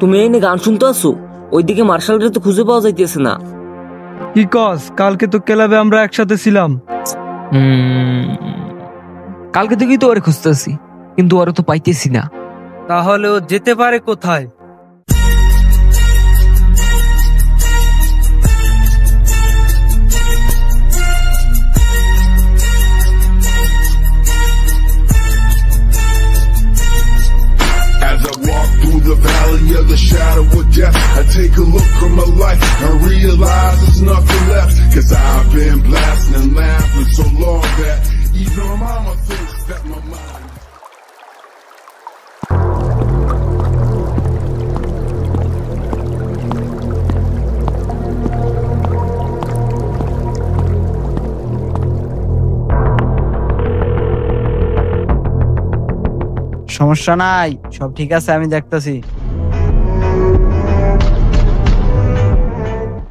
তুমি এই নিয়ে গান শুনতে আসো? ওইদিকে মার্শালটা তো খুঁজে পাওয়া যাইতেছে না। কি কস? কালকে তো ক্লাবে আমরা একসাথে ছিলাম। কালকে থেকেই তো ওরে খুঁজতেছি, কিন্তু ওরে তো পাইতেছি না। তাহলে ও যেতে পারে কোথায়? The valley of the shadow of death, I take a look at my life and realize there's nothing left. Cause I've been blasting and laughing so long that even my mama thinks that my mind. সমস্যা নাই, সব ঠিক আছে, আমি দেখতেছি।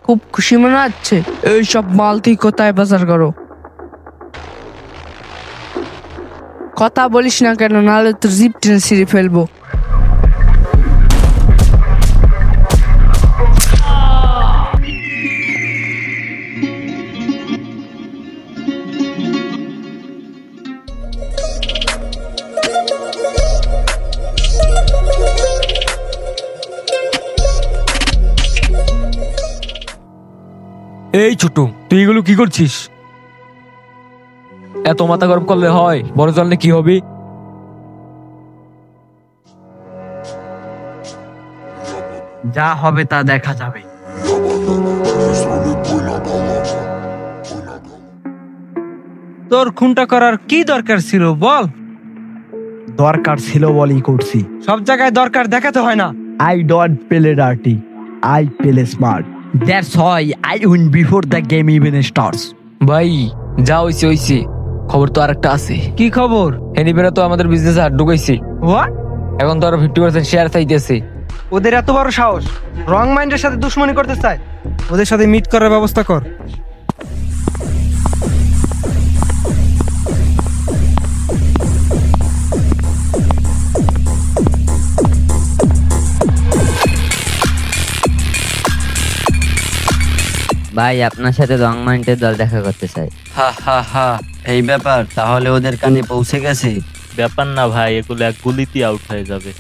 খুব খুশি মনে হচ্ছে। এই সব মাল তুই কোথায় বাজার করো? কথা বলিস না কেন, নাহলে তোর জিপ টেনে ছিঁড়ে ফেলবো। এই ছোট, তুই এগুলো কি করছিস? এত মাথা গরম করলে হয়? বড় জানলে কি হবে? যা হবে তা দেখা যাবে। তোর খুনটা করার কি দরকার ছিল বল? দরকার ছিল বলেই করছি। সব জায়গায় দরকার দেখাতে হয় না। I don't play dirty, I play smart. That's why I win before the game even starts. ভাই যা হইছে হইছে, খবর তো আরেকটা আছে। কি খবর? হেনিবেরা তো আমাদের বিজনেসে হাত ঢুকাইছে। হোয়াট? এখন তো আরো 50% শেয়ার চাইতেছে। ওদের এত বড় সাহস, রং মাইন্ডের সাথে দুশ্মনী করতে চায়। ওদের সাথে মিট করার ব্যবস্থা কর। ভাই আপনার সাথে রং মাইন্ডের দল দেখা করতে চাই। হা হা হা, এই ব্যাপার? তাহলে ওদের কানে পৌঁছে গেছে। ব্যাপার না ভাই, এগুলো এক গুলিতে আউট হয়ে যাবে।